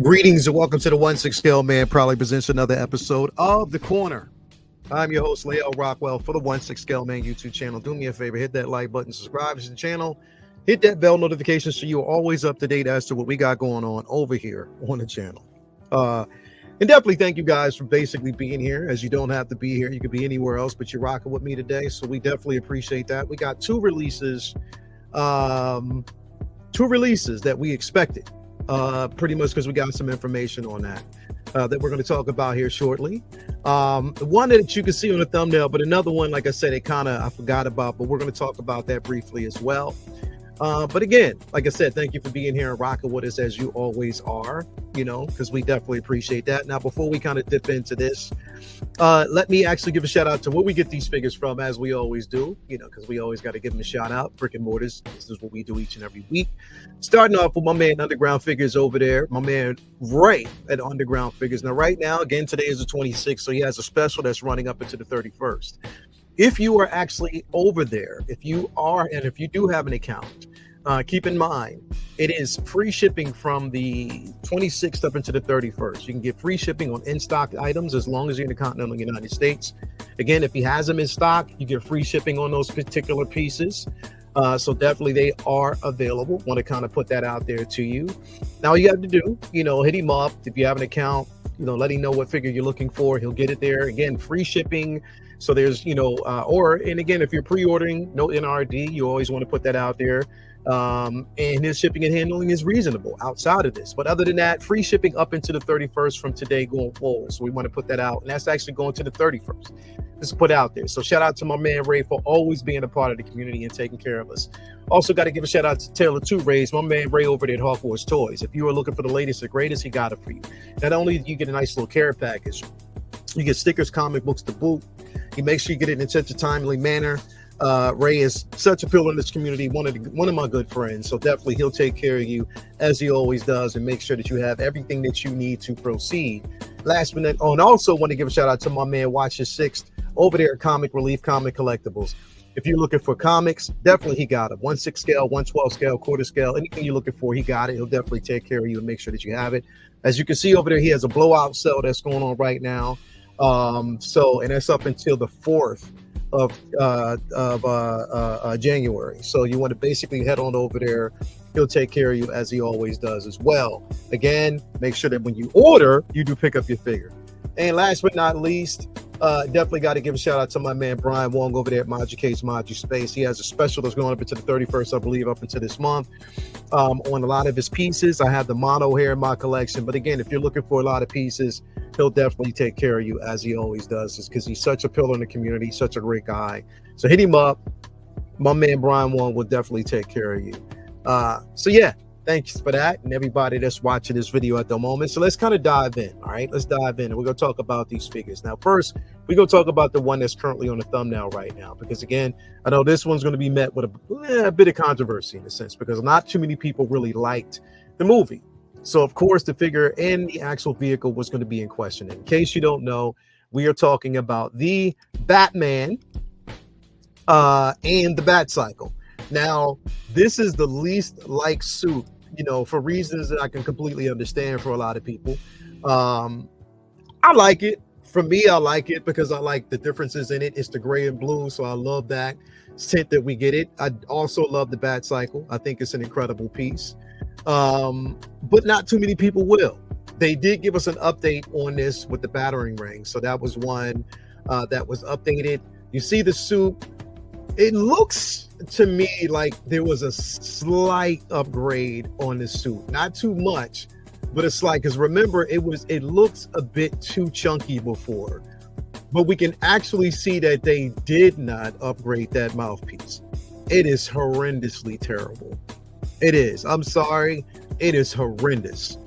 Greetings and welcome to the 1/6 Scale Man proudly presents another episode of The Corner. I'm your host, Lael Rockwell, for the 1/6 Scale Man YouTube channel. Do me a favor, hit that like button, subscribe to the channel, hit that bell notification so you're always up to date as to what we got going on over here on the channel. And definitely thank you guys for basically being here, as you don't have to be here. You could be anywhere else, but you're rocking with me today. So we definitely appreciate that. We got two releases that we expected. Pretty much because we got some information on that we're going to talk about here shortly. One that you can see on the thumbnail, but another one, like I said, I forgot about, but we're going to talk about that briefly as well. But again, like I said, thank you for being here and rocking with us as you always are, because we definitely appreciate that. Now, before we kind of dip into this, let me actually give a shout out to where we get these figures from, as we always do, because we always got to give them a shout out. Brick and Mortars, this is what we do each and every week. Starting off with my man Underground Figures over there, my man Ray at Underground Figures. Now, right now, again, today is the 26th, so he has a special that's running up into the 31st. If you are actually over there, if you do have an account, keep in mind, it is free shipping from the 26th up into the 31st. You can get free shipping on in-stock items as long as you're in the continental United States. Again, if he has them in stock, you get free shipping on those particular pieces. So definitely they are available. Want to kind of put that out there to you. Now, all you have to do, hit him up. If you have an account, let him know what figure you're looking for. He'll get it there. Again, free shipping. So there's, and again, if you're pre-ordering, no NRD, you always want to put that out there. And his shipping and handling is reasonable outside of this. But other than that, free shipping up into the 31st from today going forward. So we want to put that out. And that's actually going to the 31st. Just put out there. So shout out to my man Ray for always being a part of the community and taking care of us. Also got to give a shout out to Taylor 2 Rays, my man Ray over there at Hawk Wars Toys. If you are looking for the latest and greatest, he got it for you. Not only do you get a nice little care package, you get stickers, comic books to boot. You make sure you get it in such a timely manner. Ray is such a pillar in this community, one of my good friends. So definitely he'll take care of you as he always does and make sure that you have everything that you need to proceed. Last but not, and also want to give a shout out to my man Watch Your Sixth over there at Comic Relief Comic Collectibles. If you're looking for comics, definitely he got it. 1/6 scale, 1/12 scale, quarter scale, anything you're looking for, he got it. He'll definitely take care of you and make sure that you have it. As you can see over there, he has a blowout sale that's going on right now. And that's up until the 4th of January. So you want to basically head on over there. He'll take care of you as he always does as well. Again, make sure that when you order, you do pick up your figure. And last but not least, definitely got to give a shout out to my man Brian Wong over there at Mod Case, Mod Space. He has a special that's going up into the 31st, I believe, up into this month. On a lot of his pieces, I have the mono here in my collection. But again, if you're looking for a lot of pieces, he'll definitely take care of you as he always does, because he's such a pillar in the community, such a great guy. So hit him up. My man Brian Wong will definitely take care of you. So yeah, thanks for that, and everybody that's watching this video at the moment. So let's kind of dive in. All right, let's dive in, and we're gonna talk about these figures. Now, first, we're gonna talk about the one that's currently on the thumbnail right now, because again, I know this one's gonna be met with a bit of controversy in a sense, because not too many people really liked the movie. So of course, the figure and the actual vehicle was going to be in question. In case you don't know, we are talking about the Batman and the Batcycle. Now, this is the least liked suit, for reasons that I can completely understand for a lot of people. I like it. For me, I like it because I like the differences in it. It's the gray and blue, so I love that tint that we get it. I also love the Batcycle. I think it's an incredible piece. But not too many people will. They did give us an update on this with the battering ring. So that was one that was updated. You see the suit. It looks to me like there was a slight upgrade on the suit. Not too much, but it's like, because remember, it looks a bit too chunky before. But we can actually see that they did not upgrade that mouthpiece. It is horrendously terrible. It is. I'm sorry. It is horrendous.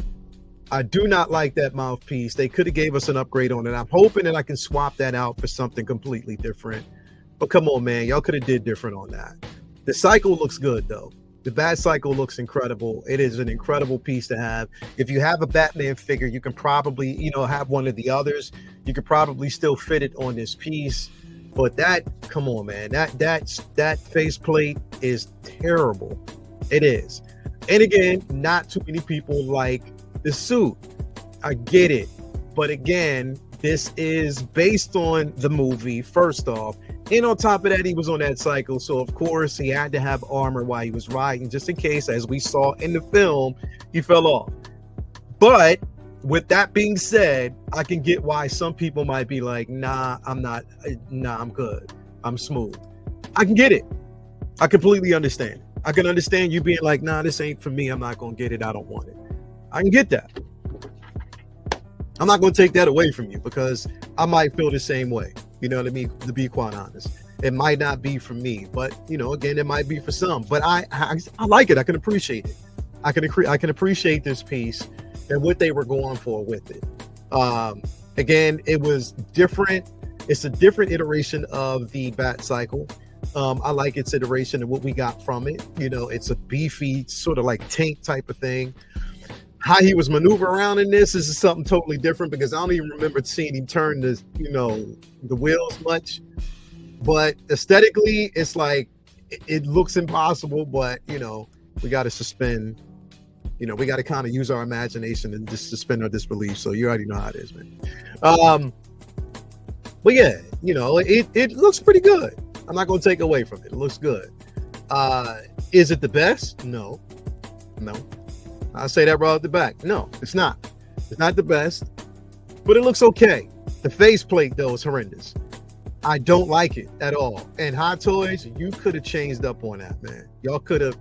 I do not like that mouthpiece. They could have gave us an upgrade on it. I'm hoping that I can swap that out for something completely different. But come on, man. Y'all could have did different on that. The cycle looks good, though. The Batcycle looks incredible. It is an incredible piece to have. If you have a Batman figure, you can probably, have one of the others. You could probably still fit it on this piece. But come on, man. That faceplate is terrible. It is. And again, not too many people like the suit. I get it. But again, this is based on the movie, first off. And on top of that, he was on that cycle. So, of course, he had to have armor while he was riding, just in case, as we saw in the film, he fell off. But with that being said, I can get why some people might be like, nah, I'm not. Nah, I'm good. I'm smooth. I can get it. I completely understand. I can understand you being like, nah, this ain't for me. I'm not going to get it. I don't want it. I can get that. I'm not going to take that away from you because I might feel the same way. You know what I mean? To be quite honest, it might not be for me, but again, it might be for some. But I like it. I can appreciate it. I can appreciate this piece and what they were going for with it. Again, it was different. It's a different iteration of the Bat Cycle. I like its iteration and what we got from it. It's a beefy sort of like tank type of thing. How he was maneuvering around in this is something totally different because I don't even remember seeing him turn the wheels much. But aesthetically, it's like it looks impossible, but we got to suspend. We got to kind of use our imagination and just suspend our disbelief. So you already know how it is, man. But yeah, it looks pretty good. I'm not going to take away from it. It looks good. Is it the best? No. I'll say that right off the back. No, it's not. It's not the best, but it looks okay. The faceplate, though, is horrendous. I don't like it at all. And Hot Toys, you could have changed up on that, man. Y'all could have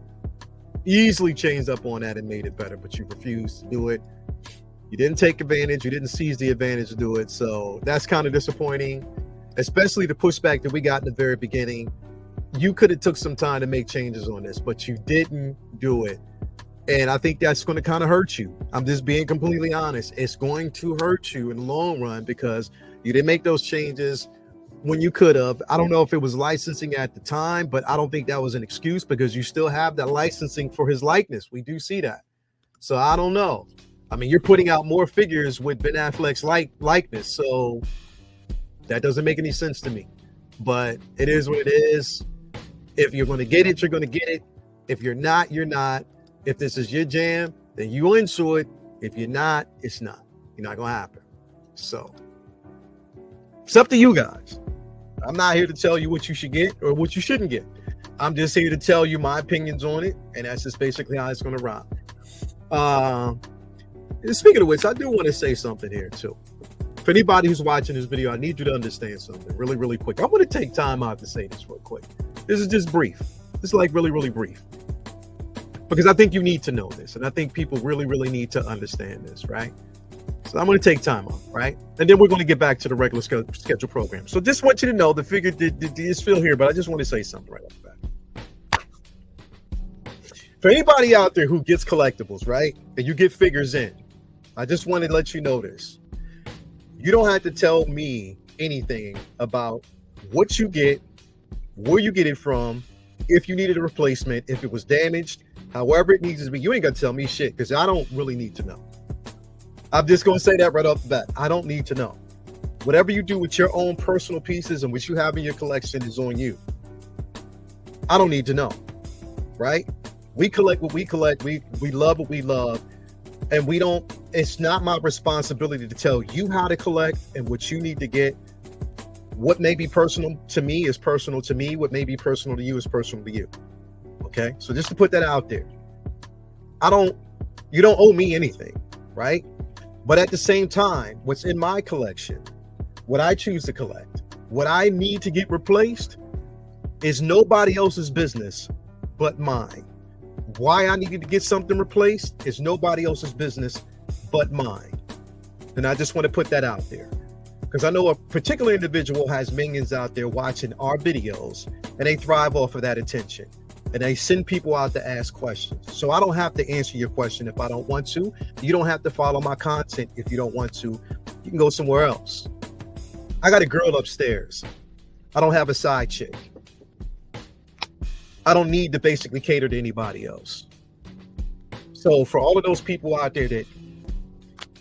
easily changed up on that and made it better, but you refused to do it. You didn't take advantage. You didn't seize the advantage to do it. So that's kind of disappointing, especially the pushback that we got in the very beginning. You could have took some time to make changes on this, but you didn't do it. And I think that's going to kind of hurt you. I'm just being completely honest. It's going to hurt you in the long run because you didn't make those changes when you could have. I don't know if it was licensing at the time, but I don't think that was an excuse because you still have that licensing for his likeness. We do see that. So I don't know. I mean, you're putting out more figures with Ben Affleck's likeness. So that doesn't make any sense to me. But it is what it is. If you're going to get it, you're going to get it. If you're not, you're not. If this is your jam, then you into it. If you're not, it's not. You're not going to happen. So it's up to you guys. I'm not here to tell you what you should get or what you shouldn't get. I'm just here to tell you my opinions on it. And that's just basically how it's going to run. Speaking of which, I do want to say something here too. For anybody who's watching this video, I need you to understand something really, really quick. I'm going to take time out to say this real quick. This is just brief. This is like really, really brief. Because I think you need to know this. And I think people really, really need to understand this, right? So I'm going to take time off, right? And then we're going to get back to the regular schedule program. So just want you to know the figure is still here, but I just want to say something right off the bat. For anybody out there who gets collectibles, right? And you get figures in, I just want to let you know this. You don't have to tell me anything about what you get, where you get it from, if you needed a replacement, if it was damaged, however it needs to be. You ain't got to tell me shit because I don't really need to know. I'm just going to say that right off the bat. I don't need to know. Whatever you do with your own personal pieces and what you have in your collection is on you. I don't need to know, right? We collect what we collect. We love what we love. And it's not my responsibility to tell you how to collect and what you need to get. What may be personal to me is personal to me. What may be personal to you is personal to you. Okay? So just to put that out there, you don't owe me anything, right? But at the same time, what's in my collection, what I choose to collect, what I need to get replaced is nobody else's business but mine. Why I needed to get something replaced is nobody else's business but mine. And I just want to put that out there because I know a particular individual has minions out there watching our videos and they thrive off of that attention and they send people out to ask questions. So I don't have to answer your question if I don't want to. You don't have to follow my content if you don't want to. You can go somewhere else. I got a girl upstairs. I don't have a side chick. I don't need to basically cater to anybody else. So for all of those people out there that,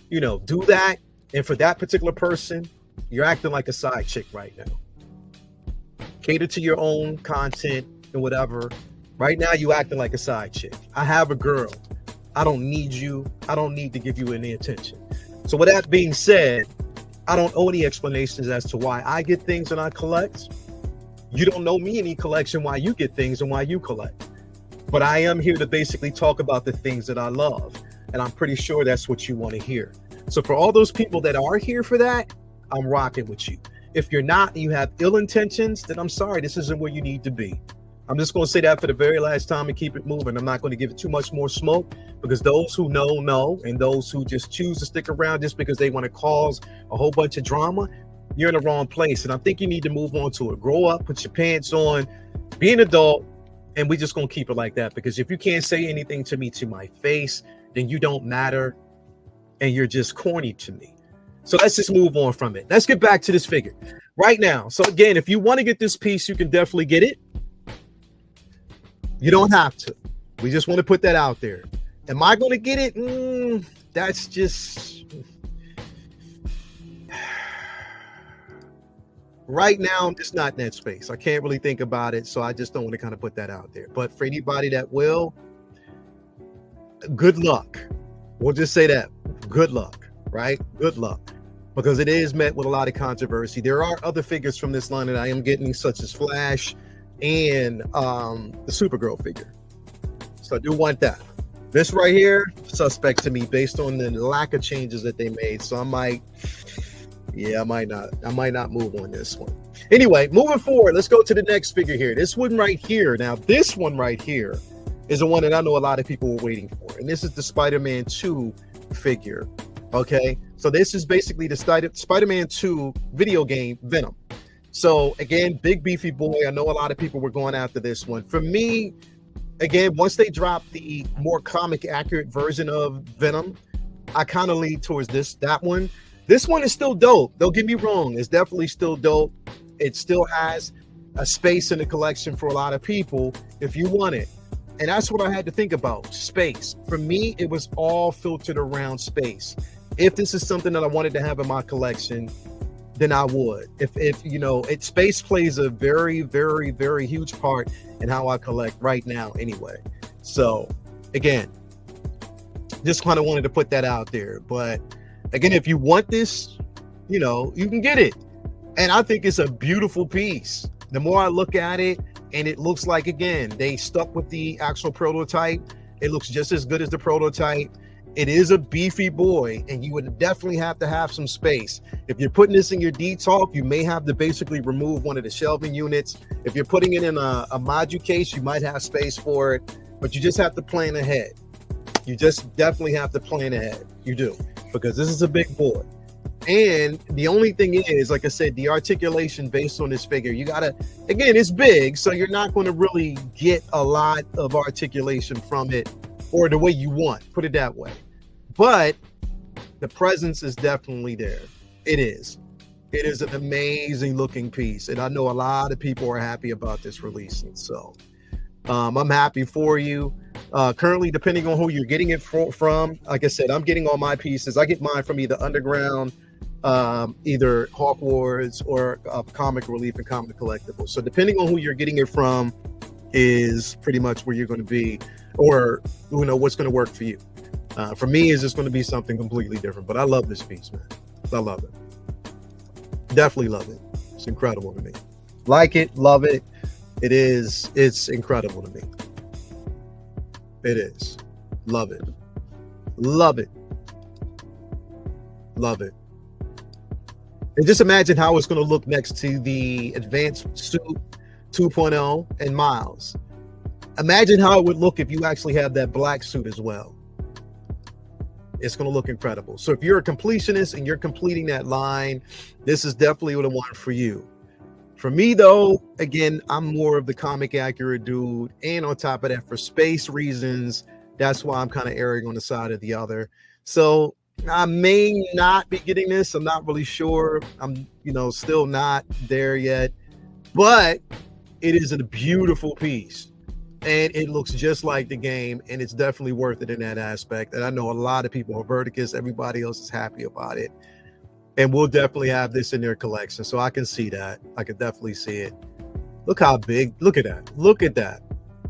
do that, and for that particular person, you're acting like a side chick right now. Cater to your own content and whatever. Right now, you acting like a side chick. I have a girl. I don't need you. I don't need to give you any attention. So with that being said, I don't owe any explanations as to why I get things and I collect. You don't know me any collection why you get things and why you collect. But I am here to basically talk about the things that I love. And I'm pretty sure that's what you want to hear. So for all those people that are here for that, I'm rocking with you. If you're not and you have ill intentions, then I'm sorry, this isn't where you need to be. I'm just going to say that for the very last time and keep it moving. I'm not going to give it too much more smoke, because those who know, and those who just choose to stick around just because they want to cause a whole bunch of drama, you're in the wrong place. And I think you need to move on to it. Grow up, put your pants on, be an adult, and we're just going to keep it like that. Because if you can't say anything to me to my face, then you don't matter and you're just corny to me. So let's just move on from it. Let's get back to this figure right now. So again, if you want to get this piece, you can definitely get it. You don't have to. We just want to put that out there. Am I going to get it? That's just... Right now, I'm just not in that space. I can't really think about it, so I just don't want to kind of put that out there. But for anybody that will, good luck. We'll just say that. Good luck, right? Good luck. Because it is met with a lot of controversy. There are other figures from this line that I am getting, such as Flash and the Supergirl figure. So I do want that. This right here, suspect to me based on the lack of changes that they made. So I might not move on this one. Anyway, moving forward, let's go to the next figure here. This one right here. Now, this one right here is the one that I know a lot of people were waiting for. And this is the Spider-Man 2 figure. Okay, so this is basically the Spider-Man 2 video game, Venom. So again, big beefy boy. I know a lot of people were going after this one. For me, again, once they dropped the more comic accurate version of Venom, I kind of lean towards that one. This one is still dope. Don't get me wrong. It's definitely still dope. It still has a space in the collection for a lot of people if you want it. And that's what I had to think about, space. For me, it was all filtered around space. If this is something that I wanted to have in my collection, then I would. If you know, space plays a very, very, very huge part in how I collect right now anyway. So again, just kind of wanted to put that out there. But again, if you want this, you know, you can get it. And I think it's a beautiful piece. The more I look at it, and it looks like, again, they stuck with the actual prototype. It looks just as good as the prototype. It is a beefy boy, and you would definitely have to have some space. If you're putting this in your D-Talk, you may have to basically remove one of the shelving units. If you're putting it in a module case, you might have space for it, but you just have to plan ahead. You just definitely have to plan ahead. You do, because this is a big boy. And the only thing is, like I said, the articulation based on this figure, you gotta, again, it's big, so you're not going to really get a lot of articulation from it, or the way you want, put it that way. But the presence is definitely there. It is an amazing looking piece, and I know a lot of people are happy about this releasing. So I'm happy for you. Currently, depending on who you're getting it from, like I said, I'm getting all my pieces. I get mine from either Underground, either Hawk Wars, or Comic Relief and Comic Collectible. So depending on who you're getting it from is pretty much where you're going to be, or you know what's going to work for you. For me, it's just going to be something completely different. But I love this piece, man. I love it. Definitely love it. It's incredible to me. Like it, love it. It's incredible to me. It is. Love it. Love it. Love it. And just imagine how it's going to look next to the Advanced Suit 2.0 and Miles. Imagine how it would look if you actually have that black suit as well. It's going to look incredible. So if you're a completionist and you're completing that line, this is definitely the one for you. For me, though, again, I'm more of the comic accurate dude. And on top of that, for space reasons, that's why I'm kind of erring on the side of the other. So I may not be getting this. I'm not really sure. I'm, still not there yet. But it is a beautiful piece. And it looks just like the game. And it's definitely worth it in that aspect. And I know a lot of people are Verticus. Everybody else is happy about it. And we'll definitely have this in their collection. So I can see that. I can definitely see it. Look how big. Look at that. Look at that.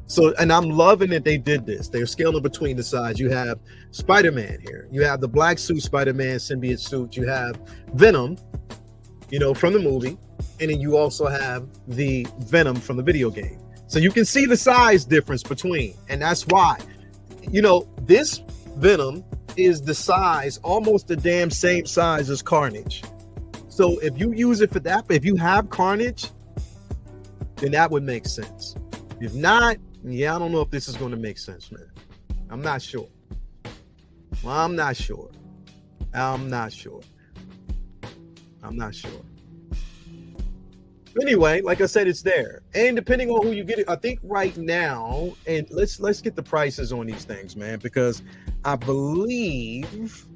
So, and I'm loving that they did this. They're scaling between the sides. You have Spider-Man here. You have the black suit Spider-Man symbiote suit. You have Venom, from the movie. And then you also have the Venom from the video game. So you can see the size difference between. And that's why, this Venom is the size, almost the damn same size as Carnage. So if you use it for that, if you have Carnage, then that would make sense. If not, I don't know if this is going to make sense, man. I'm not sure. Well, I'm not sure. Anyway, like I said, it's there. And depending on who you get it, I think right now, and let's get the prices on these things, man, because I believe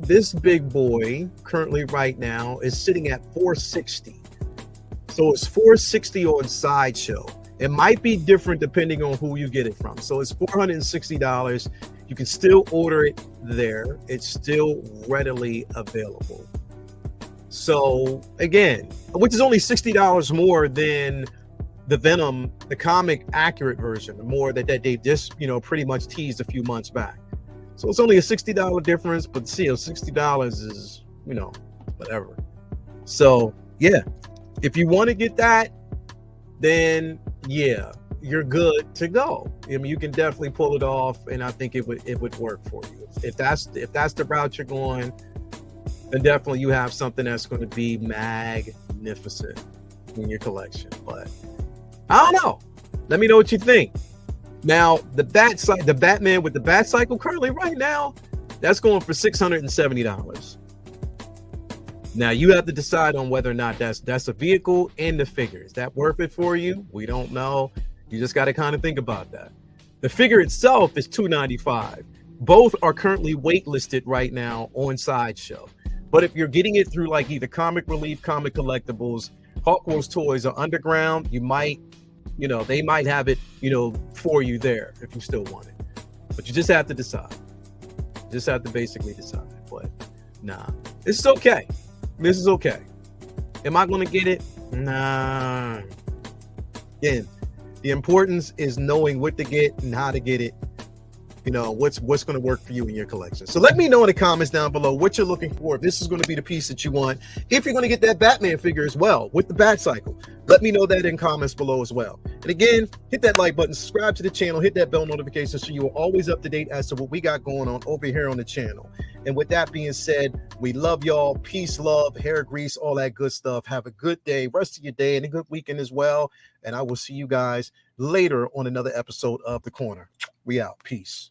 this big boy currently right now is sitting at $460. So it's $460 on Sideshow. It might be different depending on who you get it from. So it's $460. You can still order it there. It's still readily available. So again, which is only $60 more than the Venom, the comic accurate version, more that they just, pretty much teased a few months back. So it's only a $60 difference, but still $60 is, whatever. So yeah, if you want to get that, then yeah, you're good to go. I mean, you can definitely pull it off, and I think it would work for you. If that's the route you're going, then definitely you have something that's going to be magnificent in your collection. But I don't know. Let me know what you think. Now, the Batman with the Bat Cycle currently right now, that's going for $670. Now you have to decide on whether or not that's a vehicle and the figure. Is that worth it for you? We don't know. You just got to kind of think about that. The figure itself is $295. Both are currently waitlisted right now on Sideshow. But if you're getting it through like either Comic Relief, Comic Collectibles, Hawkworks Toys, or Underground, you might, they might have it, for you there if you still want it. But you just have to decide. Just have to basically decide. But nah, this is okay. This is okay. Am I going to get it? Nah. Again, the importance is knowing what to get and how to get it. What's going to work for you in your collection. So let me know in the comments down below what you're looking for. If this is going to be the piece that you want, if you're going to get that Batman figure as well with the Bat Cycle, let me know that in comments below as well. And again, hit that like button, subscribe to the channel, hit that bell notification so you are always up to date as to what we got going on over here on the channel. And with that being said, we love y'all. Peace, love, hair grease, all that good stuff. Have a good day, rest of your day, and a good weekend as well. And I will see you guys later on another episode of The Corner. We out. Peace.